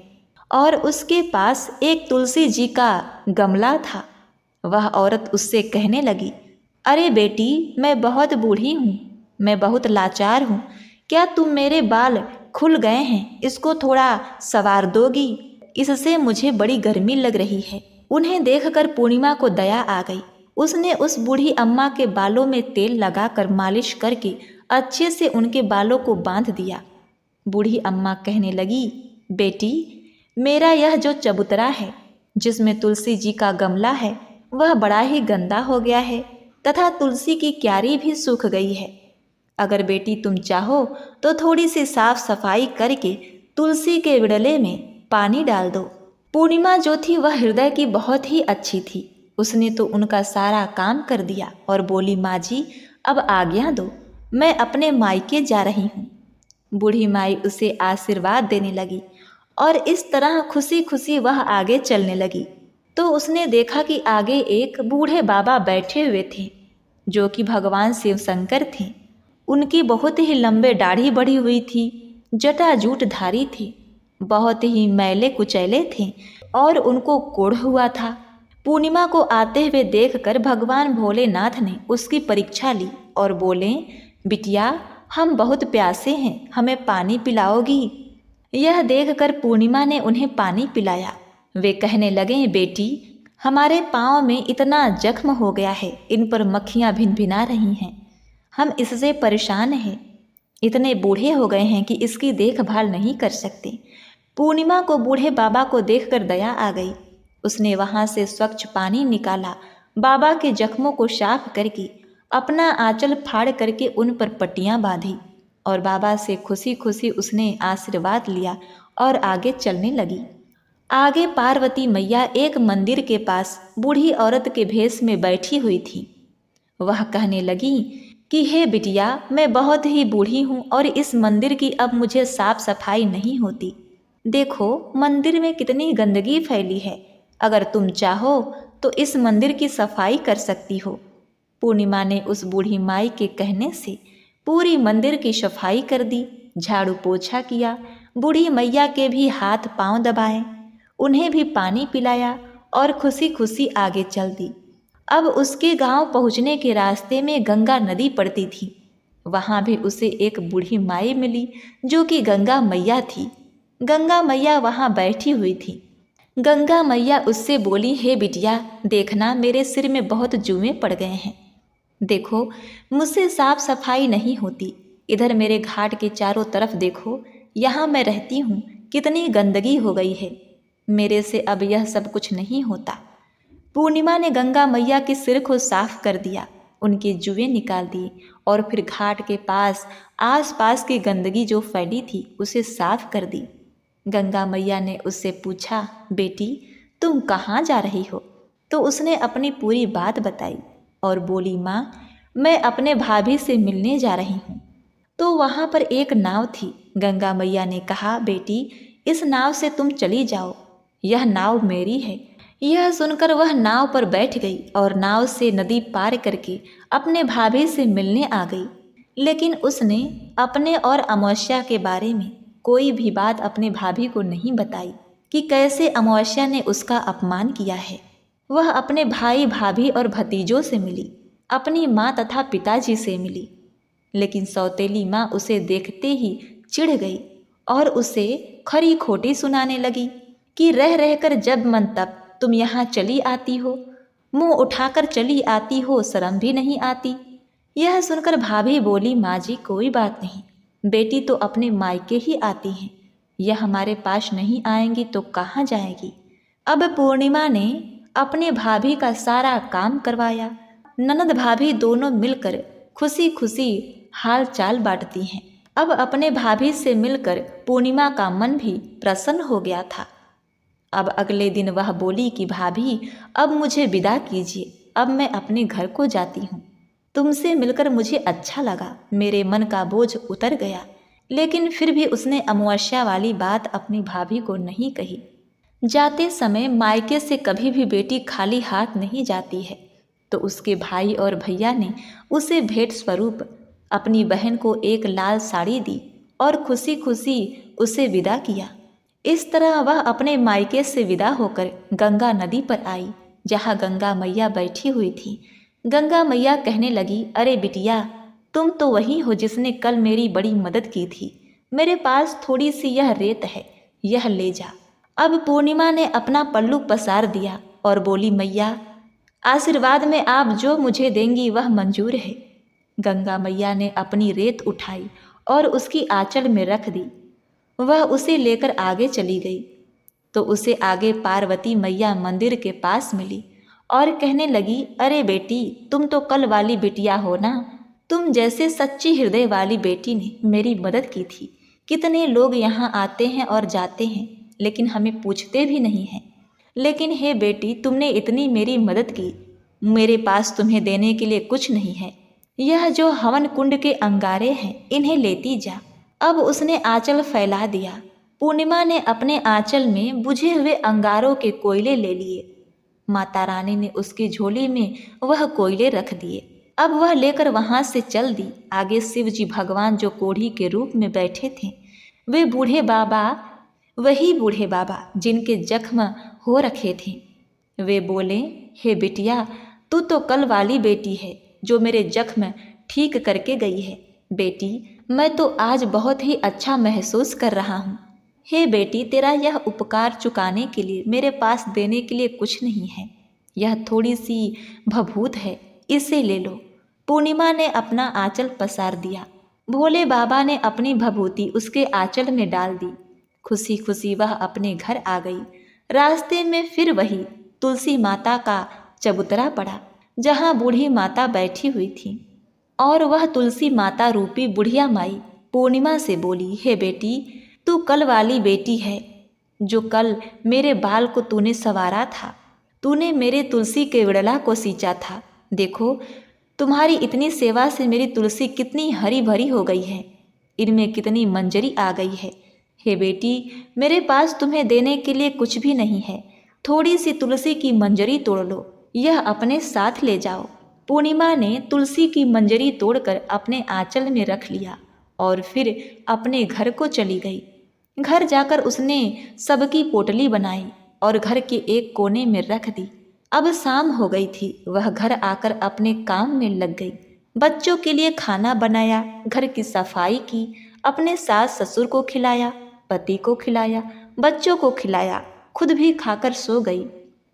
और उसके पास एक तुलसी जी का गमला था। वह औरत उससे कहने लगी, अरे बेटी, मैं बहुत बूढ़ी हूँ, मैं बहुत लाचार हूँ, क्या तुम मेरे बाल खुल गए हैं, इसको थोड़ा संवार दोगी? इससे मुझे बड़ी गर्मी लग रही है। उन्हें देखकर पूर्णिमा को दया आ गई। उसने उस बूढ़ी अम्मा के बालों में तेल लगाकर मालिश करके अच्छे से उनके बालों को बांध दिया। बूढ़ी अम्मा कहने लगी, बेटी, मेरा यह जो चबूतरा है जिसमें तुलसी जी का गमला है वह बड़ा ही गंदा हो गया है तथा तुलसी की क्यारी भी सूख गई है। अगर बेटी तुम चाहो तो थोड़ी सी साफ सफाई करके तुलसी के विड़ले में पानी डाल दो। पूर्णिमा जो थी वह हृदय की बहुत ही अच्छी थी। उसने तो उनका सारा काम कर दिया और बोली, माँ जी अब आज्ञा दो, मैं अपने मायके जा रही हूँ। बूढ़ी माई उसे आशीर्वाद देने लगी और इस तरह खुशी खुशी वह आगे चलने लगी। तो उसने देखा कि आगे एक बूढ़े बाबा बैठे हुए थे जो कि भगवान शिव शंकर थे। उनकी बहुत ही लंबे दाढ़ी बढ़ी हुई थी, जटाजूट धारी थी, बहुत ही मैले कुचैले थे और उनको कोढ़ हुआ था। पूर्णिमा को आते हुए देखकर भगवान भोलेनाथ ने उसकी परीक्षा ली और बोले, बिटिया हम बहुत प्यासे हैं, हमें पानी पिलाओगी? यह देखकर पूर्णिमा ने उन्हें पानी पिलाया। वे कहने लगे, बेटी हमारे पाँव में इतना जख्म हो गया है, इन पर मक्खियाँ भिनभिना रही हैं, हम इससे परेशान हैं, इतने बूढ़े हो गए हैं कि इसकी देखभाल नहीं कर सकते। पूर्णिमा को बूढ़े बाबा को देखकर दया आ गई। उसने वहाँ से स्वच्छ पानी निकाला, बाबा के जख्मों को साफ करके अपना आंचल फाड़ करके उन पर पट्टियाँ बांधी और बाबा से खुशी खुशी उसने आशीर्वाद लिया और आगे चलने लगी। आगे पार्वती मैया एक मंदिर के पास बूढ़ी औरत के भेष में बैठी हुई थी। वह कहने लगी कि हे बिटिया, मैं बहुत ही बूढ़ी हूँ और इस मंदिर की अब मुझे साफ सफाई नहीं होती। देखो मंदिर में कितनी गंदगी फैली है, अगर तुम चाहो तो इस मंदिर की सफाई कर सकती हो। पूर्णिमा ने उस बूढ़ी माई के कहने से पूरी मंदिर की सफाई कर दी, झाड़ू पोछा किया, बूढ़ी मैया के भी हाथ पांव दबाए, उन्हें भी पानी पिलाया और खुशी खुशी आगे चल दी। अब उसके गांव पहुंचने के रास्ते में गंगा नदी पड़ती थी। वहां भी उसे एक बूढ़ी माई मिली जो कि गंगा मैया थी। गंगा मैया वहां बैठी हुई थी। गंगा मैया उससे बोली, हे बिटिया देखना मेरे सिर में बहुत जुएं पड़ गए हैं, देखो मुझसे साफ सफाई नहीं होती, इधर मेरे घाट के चारों तरफ देखो, यहाँ मैं रहती हूँ कितनी गंदगी हो गई है, मेरे से अब यह सब कुछ नहीं होता। पूर्णिमा ने गंगा मैया के सिर को साफ कर दिया, उनके जुएं निकाल दिए और फिर घाट के पास आसपास की गंदगी जो फैली थी उसे साफ कर दी। गंगा मैया ने उससे पूछा, बेटी तुम कहाँ जा रही हो? तो उसने अपनी पूरी बात बताई और बोली, माँ मैं अपने भाभी से मिलने जा रही हूँ। तो वहाँ पर एक नाव थी। गंगा मैया ने कहा, बेटी इस नाव से तुम चली जाओ, यह नाव मेरी है। यह सुनकर वह नाव पर बैठ गई और नाव से नदी पार करके अपने भाभी से मिलने आ गई। लेकिन उसने अपने और अमावस्या के बारे में कोई भी बात अपने भाभी को नहीं बताई कि कैसे अमावस्या ने उसका अपमान किया है। वह अपने भाई भाभी और भतीजों से मिली, अपनी माँ तथा पिताजी से मिली, लेकिन सौतेली माँ उसे देखते ही चिढ़ गई और उसे खरी खोटी सुनाने लगी कि रह रहकर जब मन तब तुम यहाँ चली आती हो, मुंह उठाकर चली आती हो, शर्म भी नहीं आती। यह सुनकर भाभी बोली, माँ जी कोई बात नहीं, बेटी तो अपने मायके ही आती हैं, यह हमारे पास नहीं आएंगी तो कहाँ जाएगी। अब पूर्णिमा ने अपने भाभी का सारा काम करवाया। ननद भाभी दोनों मिलकर खुशी खुशी हाल चाल बांटती हैं। अब अपने भाभी से मिलकर पूर्णिमा का मन भी प्रसन्न हो गया था। अब अगले दिन वह बोली कि भाभी अब मुझे विदा कीजिए, अब मैं अपने घर को जाती हूँ, तुमसे मिलकर मुझे अच्छा लगा, मेरे मन का बोझ उतर गया। लेकिन फिर भी उसने अमावस्या वाली बात अपनी भाभी को नहीं कही। जाते समय मायके से कभी भी बेटी खाली हाथ नहीं जाती है, तो उसके भाई और भैया ने उसे भेंट स्वरूप अपनी बहन को एक लाल साड़ी दी और खुशी खुशी उसे विदा किया। इस तरह वह अपने मायके से विदा होकर गंगा नदी पर आई, जहाँ गंगा मैया बैठी हुई थी। गंगा मैया कहने लगी, अरे बिटिया तुम तो वही हो जिसने कल मेरी बड़ी मदद की थी, मेरे पास थोड़ी सी यह रेत है, यह ले जा। अब पूर्णिमा ने अपना पल्लू पसार दिया और बोली, मैया आशीर्वाद में आप जो मुझे देंगी वह मंजूर है। गंगा मैया ने अपनी रेत उठाई और उसकी आंचल में रख दी। वह उसे लेकर आगे चली गई। तो उसे आगे पार्वती मैया मंदिर के पास मिली और कहने लगी, अरे बेटी, तुम तो कल वाली बिटिया हो ना। तुम जैसे सच्ची हृदय वाली बेटी ने मेरी मदद की थी। कितने लोग यहाँ आते हैं और जाते हैं, लेकिन हमें पूछते भी नहीं हैं। लेकिन हे बेटी, तुमने इतनी मेरी मदद की, मेरे पास तुम्हें देने के लिए कुछ नहीं है। यह जो हवन कुंड के अंगारे हैं, इन्हें लेती जा। अब उसने आंचल फैला दिया। पूर्णिमा ने अपने आंचल में बुझे हुए अंगारों के कोयले ले लिए। माता रानी ने उसकी झोली में वह कोयले रख दिए। अब वह लेकर वहां से चल दी। आगे शिव जी भगवान जो कोढ़ी के रूप में बैठे थे, वे बूढ़े बाबा, वही बूढ़े बाबा जिनके जख्म हो रखे थे। वे बोले, हे बिटिया, तू तो कल वाली बेटी है जो मेरे जख्म ठीक करके गई है। बेटी, मैं तो आज बहुत ही अच्छा महसूस कर रहा हूँ। हे बेटी, तेरा यह उपकार चुकाने के लिए मेरे पास देने के लिए कुछ नहीं है। यह थोड़ी सी भभूत है, इसे ले लो। पूर्णिमा ने अपना आंचल पसार दिया। भोले बाबा ने अपनी भभूति उसके आंचल में डाल दी। खुशी खुशी वह अपने घर आ गई। रास्ते में फिर वही तुलसी माता का चबूतरा पड़ा, जहाँ बूढ़ी माता बैठी हुई थी। और वह तुलसी माता रूपी बुढ़िया माई पूर्णिमा से बोली, हे बेटी, तू कल वाली बेटी है जो कल मेरे बाल को तूने संवारा था, तूने मेरे तुलसी के विड़ला को सींचा था। देखो, तुम्हारी इतनी सेवा से मेरी तुलसी कितनी हरी भरी हो गई है, इनमें कितनी मंजरी आ गई है। हे बेटी, मेरे पास तुम्हें देने के लिए कुछ भी नहीं है। थोड़ी सी तुलसी की मंजरी तोड़ लो, यह अपने साथ ले जाओ। पूर्णिमा ने तुलसी की मंजरी तोड़कर अपने आंचल में रख लिया और फिर अपने घर को चली गई। घर जाकर उसने सबकी पोटली बनाई और घर के एक कोने में रख दी। अब शाम हो गई थी। वह घर आकर अपने काम में लग गई। बच्चों के लिए खाना बनाया, घर की सफाई की, अपने सास ससुर को खिलाया, पति को खिलाया, बच्चों को खिलाया, खुद भी खाकर सो गई।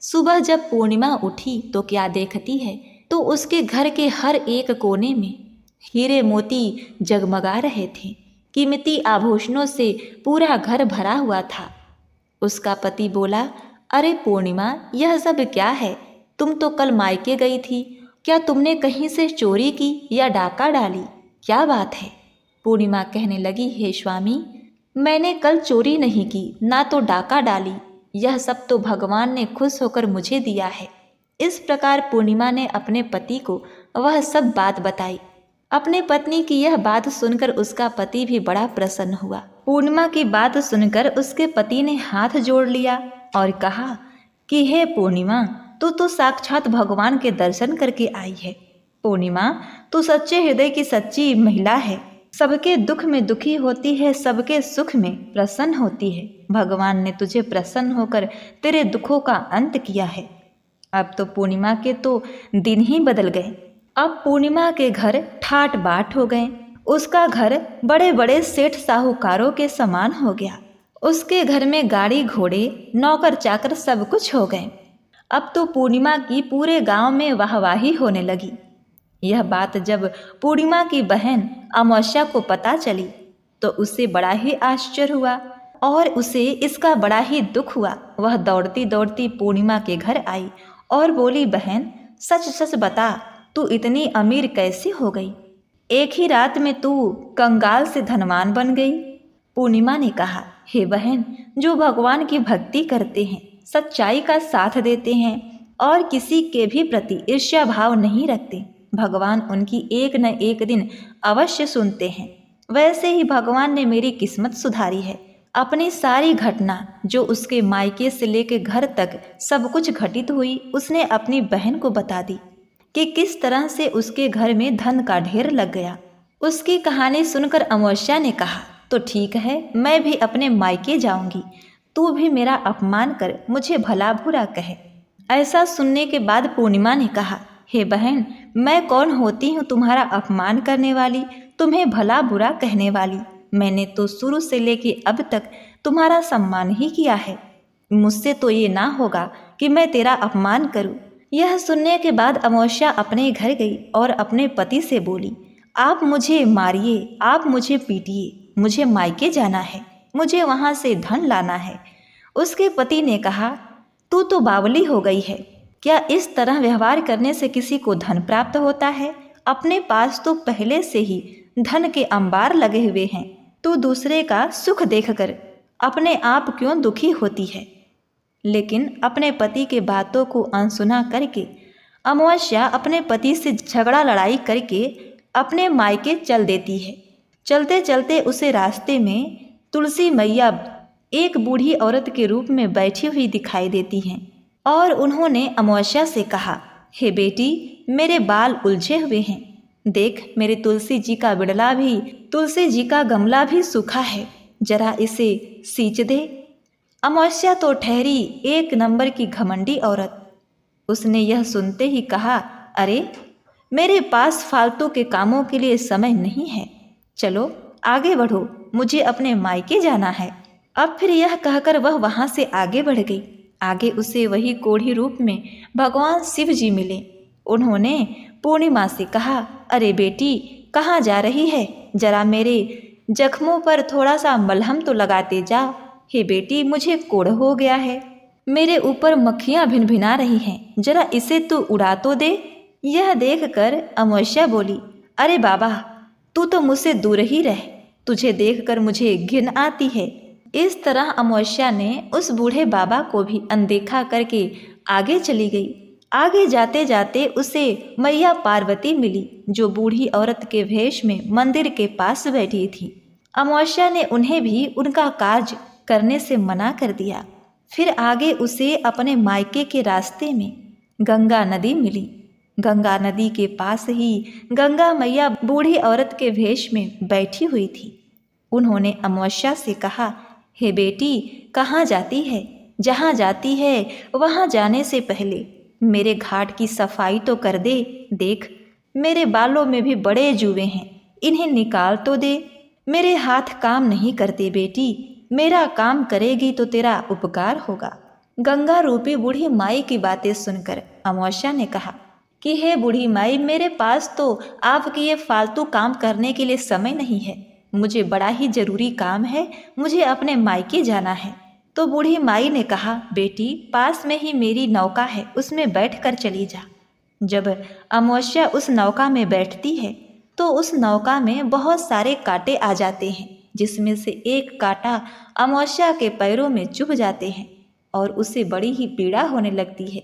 सुबह जब पूर्णिमा उठी तो क्या देखती है, तो उसके घर के हर एक कोने में हीरे मोती जगमगा रहे थे। कीमती आभूषणों से पूरा घर भरा हुआ था। उसका पति बोला, अरे पूर्णिमा, यह सब क्या है? तुम तो कल मायके गई थी, क्या तुमने कहीं से चोरी की या डाका डाली? क्या बात है? पूर्णिमा कहने लगी, हे स्वामी, मैंने कल चोरी नहीं की, ना तो डाका डाली। यह सब तो भगवान ने खुश होकर मुझे दिया है। इस प्रकार पूर्णिमा ने अपने पति को वह सब बात बताई। अपने पत्नी की यह बात सुनकर उसका पति भी बड़ा प्रसन्न हुआ। पूर्णिमा की बात सुनकर उसके पति ने हाथ जोड़ लिया और कहा कि हे पूर्णिमा, तू तो साक्षात भगवान के दर्शन करके आई है। पूर्णिमा, तू सच्चे हृदय की सच्ची महिला है। सबके दुख में दुखी होती है, सबके सुख में प्रसन्न होती है। भगवान ने तुझे प्रसन्न होकर तेरे दुखों का अंत किया है। अब तो पूर्णिमा के तो दिन ही बदल गए। अब पूर्णिमा के घर ठाट बाट हो गए। उसका घर बड़े बड़े सेठ साहूकारों के समान हो गया। उसके घर में गाड़ी घोड़े, नौकर चाकर सब कुछ हो गए। अब तो पूर्णिमा की पूरे गांव में वाहवाही होने लगी। यह बात जब पूर्णिमा की बहन अमावस्या को पता चली तो उसे बड़ा ही आश्चर्य हुआ और उसे इसका बड़ा ही दुख हुआ। वह दौड़ती दौड़ती पूर्णिमा के घर आई और बोली, बहन, सच सच बता, तू इतनी अमीर कैसे हो गई? एक ही रात में तू कंगाल से धनवान बन गई। पूर्णिमा ने कहा, हे बहन, जो भगवान की भक्ति करते हैं, सच्चाई का साथ देते हैं और किसी के भी प्रति ईर्ष्या भाव नहीं रखते, भगवान उनकी एक न एक दिन अवश्य सुनते हैं। वैसे ही भगवान ने मेरी किस्मत सुधारी है। अपनी सारी घटना जो उसके मायके से लेकर घर तक सब कुछ घटित हुई, उसने अपनी बहन को बता दी कि किस तरह से उसके घर में धन का ढेर लग गया। उसकी कहानी सुनकर अमावस्या ने कहा, तो ठीक है, मैं भी अपने मायके जाऊंगी। तू भी मेरा अपमान कर, मुझे भला बुरा कहे। ऐसा सुनने के बाद पूर्णिमा ने कहा, हे बहन, मैं कौन होती हूँ तुम्हारा अपमान करने वाली, तुम्हें भला बुरा कहने वाली? मैंने तो शुरू से लेके अब तक तुम्हारा सम्मान ही किया है। मुझसे तो ये ना होगा कि मैं तेरा अपमान करूं। यह सुनने के बाद अमावस्या अपने घर गई और अपने पति से बोली, आप मुझे मारिए, आप मुझे पीटिए, मुझे मायके जाना है, मुझे वहाँ से धन लाना है। उसके पति ने कहा, तू तो बावली हो गई है। क्या इस तरह व्यवहार करने से किसी को धन प्राप्त होता है? अपने पास तो पहले से ही धन के अंबार लगे हुए हैं। तू दूसरे का सुख देखकर अपने आप क्यों दुखी होती है? लेकिन अपने पति के बातों को अनसुना करके अमावस्या अपने पति से झगड़ा लड़ाई करके अपने मायके चल देती है। चलते चलते उसे रास्ते में तुलसी मैया एक बूढ़ी औरत के रूप में बैठी हुई दिखाई देती हैं और उन्होंने अमावस्या से कहा, हे बेटी, मेरे बाल उलझे हुए हैं। देख, मेरे तुलसी जी का बिड़ला भी, तुलसी जी का गमला भी सूखा है, जरा इसे सींच दे। अमावस्या तो ठहरी एक नंबर की घमंडी औरत। उसने यह सुनते ही कहा, अरे, मेरे पास फालतू के कामों के लिए समय नहीं है, चलो आगे बढ़ो, मुझे अपने मायके जाना है। अब फिर यह कहकर वह वहाँ से आगे बढ़ गई। आगे उसे वही कोढ़ी रूप में भगवान शिव जी मिले। उन्होंने पूर्णिमा से कहा, अरे बेटी, कहाँ जा रही है? जरा मेरे जख्मों पर थोड़ा सा मलहम तो लगाते जा। हे बेटी, मुझे कोढ़ हो गया है, मेरे ऊपर मक्खियाँ भिनभिना रही हैं, जरा इसे तू उड़ा तो दे। यह देखकर अमावस्या बोली, अरे बाबा, तू तो मुझसे दूर ही रह, तुझे देखकर मुझे घिन आती है। इस तरह अमावस्या ने उस बूढ़े बाबा को भी अनदेखा करके आगे चली गई। आगे जाते जाते उसे मैया पार्वती मिली, जो बूढ़ी औरत के वेश में मंदिर के पास बैठी थी। अमावस्या ने उन्हें भी उनका कार्य करने से मना कर दिया। फिर आगे उसे अपने मायके के रास्ते में गंगा नदी मिली। गंगा नदी के पास ही गंगा मैया बूढ़ी औरत के वेश में बैठी हुई थी। उन्होंने अमावस्या से कहा, हे बेटी, कहाँ जाती है? जहाँ जाती है वहाँ जाने से पहले मेरे घाट की सफाई तो कर दे। देख, मेरे बालों में भी बड़े जुए हैं, इन्हें निकाल तो दे। मेरे हाथ काम नहीं करते बेटी, मेरा काम करेगी तो तेरा उपकार होगा। गंगा रूपी बूढ़ी माई की बातें सुनकर अमावस्या ने कहा कि हे बूढ़ी माई, मेरे पास तो आपके ये फालतू काम करने के लिए समय नहीं है, मुझे बड़ा ही जरूरी काम है, मुझे अपने मायके जाना है। तो बूढ़ी माई ने कहा, बेटी, पास में ही मेरी नौका है, उसमें बैठ कर चली जा। जब अमावस्या उस नौका में बैठती है तो उस नौका में बहुत सारे कांटे आ जाते हैं, जिसमें से एक कांटा अमावस्या के पैरों में चुभ जाते हैं और उसे बड़ी ही पीड़ा होने लगती है।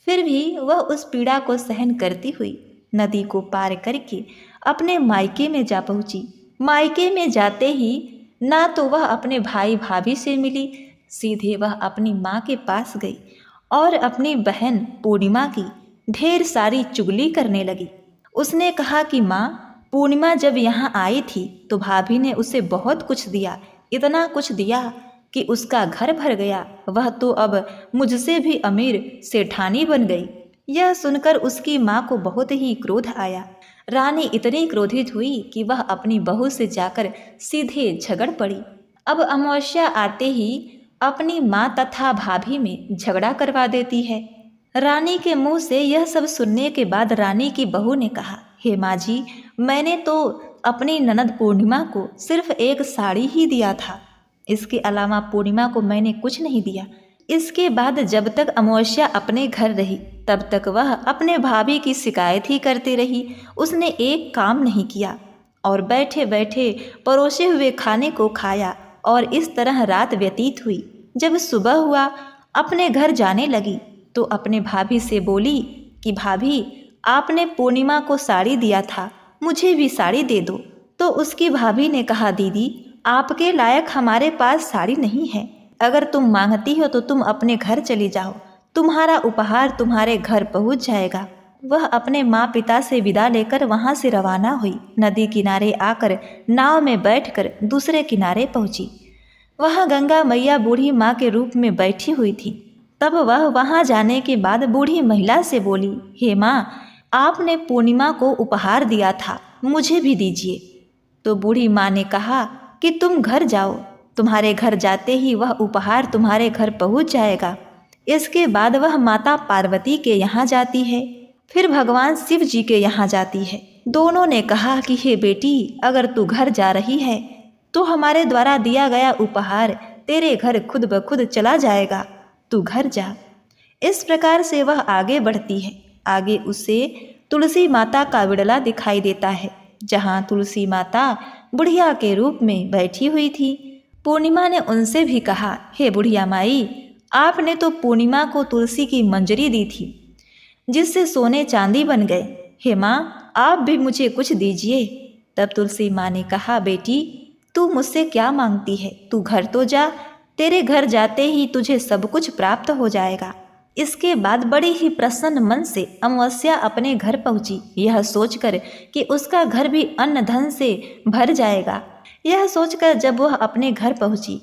फिर भी वह उस पीड़ा को सहन करती हुई नदी को पार करके अपने मायके में जा पहुंची। मायके में जाते ही ना तो वह अपने भाई भाभी से मिली, सीधे वह अपनी माँ के पास गई और अपनी बहन पूर्णिमा की ढेर सारी चुगली करने लगी। उसने कहा कि माँ, पूर्णिमा जब यहाँ आई थी तो भाभी ने उसे बहुत कुछ दिया, इतना कुछ दिया कि उसका घर भर गया, वह तो अब मुझसे भी अमीर सेठानी बन गई। यह सुनकर उसकी माँ को बहुत ही क्रोध आया। रानी इतनी क्रोधित हुई कि वह अपनी बहू से जाकर सीधे झगड़ पड़ी। अब अमावस्या आते ही अपनी माँ तथा भाभी में झगड़ा करवा देती है। रानी के मुंह से यह सब सुनने के बाद रानी की बहू ने कहा, हे माँ जी, मैंने तो अपनी ननद पूर्णिमा को सिर्फ एक साड़ी ही दिया था, इसके अलावा पूर्णिमा को मैंने कुछ नहीं दिया। इसके बाद जब तक अमावस्या अपने घर रही तब तक वह अपने भाभी की शिकायत ही करती रही। उसने एक काम नहीं किया और बैठे बैठे परोसे हुए खाने को खाया और इस तरह रात व्यतीत हुई। जब सुबह हुआ, अपने घर जाने लगी तो अपने भाभी से बोली कि भाभी, आपने पूर्णिमा को साड़ी दिया था, मुझे भी साड़ी दे दो। तो उसकी भाभी ने कहा, दीदी, आपके लायक हमारे पास साड़ी नहीं है, अगर तुम मांगती हो तो तुम अपने घर चली जाओ, तुम्हारा उपहार तुम्हारे घर पहुंच जाएगा। वह अपने माँ पिता से विदा लेकर वहाँ से रवाना हुई। नदी किनारे आकर नाव में बैठकर दूसरे किनारे पहुँची। वहाँ गंगा मैया बूढ़ी माँ के रूप में बैठी हुई थी। तब वह वहाँ जाने के बाद बूढ़ी महिला से बोली, हे माँ, आपने पूर्णिमा को उपहार दिया था, मुझे भी दीजिए। तो बूढ़ी माँ ने कहा कि तुम घर जाओ, तुम्हारे घर जाते ही वह उपहार तुम्हारे घर पहुँच जाएगा। इसके बाद वह माता पार्वती के यहाँ जाती है, फिर भगवान शिव जी के यहाँ जाती है। दोनों ने कहा कि हे बेटी, अगर तू घर जा रही है तो हमारे द्वारा दिया गया उपहार तेरे घर खुद ब खुद चला जाएगा, तू घर जा। इस प्रकार से वह आगे बढ़ती है। आगे उसे तुलसी माता का विड़ला दिखाई देता है, जहाँ तुलसी माता बुढ़िया के रूप में बैठी हुई थी। पूर्णिमा ने उनसे भी कहा, हे बुढ़िया माई, आपने तो पूर्णिमा को तुलसी की मंजरी दी थी, जिससे सोने चांदी बन गए। हे माँ, आप भी मुझे कुछ दीजिए। तब तुलसी माँ ने कहा, बेटी, तू मुझसे क्या मांगती है? तू घर तो जा, तेरे घर जाते ही तुझे सब कुछ प्राप्त हो जाएगा। इसके बाद बड़ी ही प्रसन्न मन से अमावस्या अपने घर पहुंची, यह सोचकर कि उसका घर भी अन्न धन से भर जाएगा। यह सोचकर जब वह अपने घर पहुंची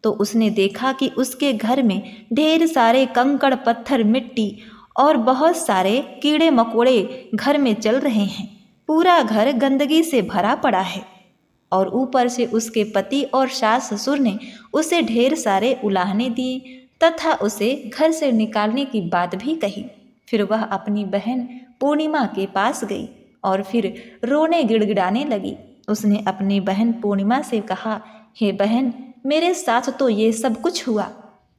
तो उसने देखा कि उसके घर में ढेर सारे कंकड़ पत्थर, मिट्टी और बहुत सारे कीड़े मकोड़े घर में चल रहे हैं। पूरा घर गंदगी से भरा पड़ा है और ऊपर से उसके पति और सास ससुर ने उसे ढेर सारे उलाहने दिए तथा उसे घर से निकालने की बात भी कही। फिर वह अपनी बहन पूर्णिमा के पास गई और फिर रोने गिड़गिड़ाने लगी। उसने अपनी बहन पूर्णिमा से कहा, हे बहन, मेरे साथ तो ये सब कुछ हुआ।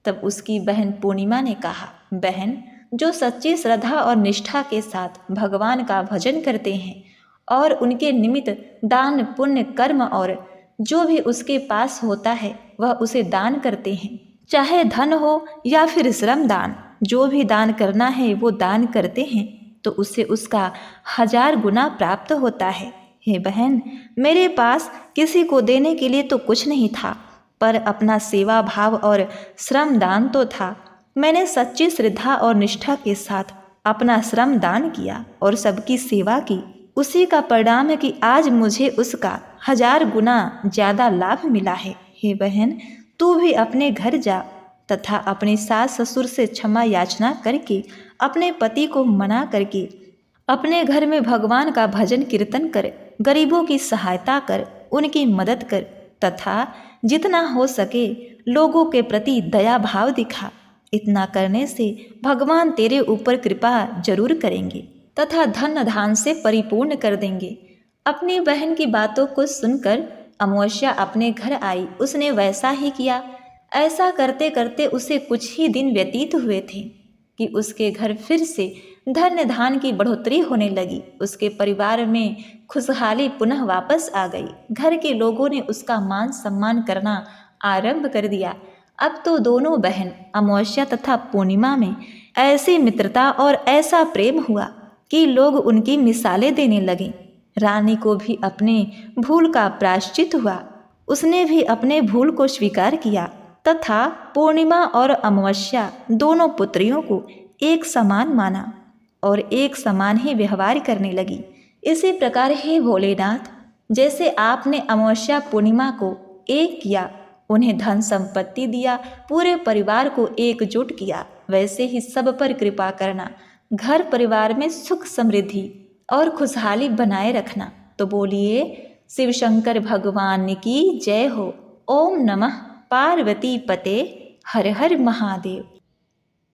तब उसकी बहन पूर्णिमा ने कहा, बहन, जो सच्ची श्रद्धा और निष्ठा के साथ भगवान का भजन करते हैं और उनके निमित्त दान पुण्य कर्म और जो भी उसके पास होता है वह उसे दान करते हैं, चाहे धन हो या फिर श्रम दान, जो भी दान करना है वो दान करते हैं तो उससे उसका 1000 गुना प्राप्त होता है। हे बहन, मेरे पास किसी को देने के लिए तो कुछ नहीं था, पर अपना सेवा भाव और श्रम दान तो था। मैंने सच्ची श्रद्धा और निष्ठा के साथ अपना श्रम दान किया और सबकी सेवा की। उसी का परिणाम है कि आज मुझे उसका 1000 गुना ज़्यादा लाभ मिला है। हे बहन, तू भी अपने घर जा तथा अपने सास ससुर से क्षमा याचना करके, अपने पति को मना करके अपने घर में भगवान का भजन कीर्तन कर, गरीबों की सहायता कर, उनकी मदद कर तथा जितना हो सके लोगों के प्रति दया भाव दिखा। इतना करने से भगवान तेरे ऊपर कृपा जरूर करेंगे तथा धन धान से परिपूर्ण कर देंगे। अपनी बहन की बातों को सुनकर अमावस्या अपने घर आई। उसने वैसा ही किया। ऐसा करते करते उसे कुछ ही दिन व्यतीत हुए थे कि उसके घर फिर से धन धान की बढ़ोतरी होने लगी। उसके परिवार में खुशहाली पुनः वापस आ गई। घर के लोगों ने उसका मान सम्मान करना आरंभ कर दिया। अब तो दोनों बहन अमावस्या तथा पूर्णिमा में ऐसी मित्रता और ऐसा प्रेम हुआ कि लोग उनकी मिसालें देने लगे। रानी को भी अपने भूल का प्रायश्चित हुआ। उसने भी अपने भूल को स्वीकार किया तथा पूर्णिमा और अमावस्या दोनों पुत्रियों को एक समान माना और एक समान ही व्यवहार करने लगी। इसी प्रकार हे भोलेनाथ, जैसे आपने अमावस्या पूर्णिमा को एक किया, उन्हें धन संपत्ति दिया, पूरे परिवार को एकजुट किया, वैसे ही सब पर कृपा करना, घर परिवार में सुख समृद्धि और खुशहाली बनाए रखना। तो बोलिए शिव शंकर भगवान की जय हो। ओम नमः पार्वती पते, हर हर महादेव।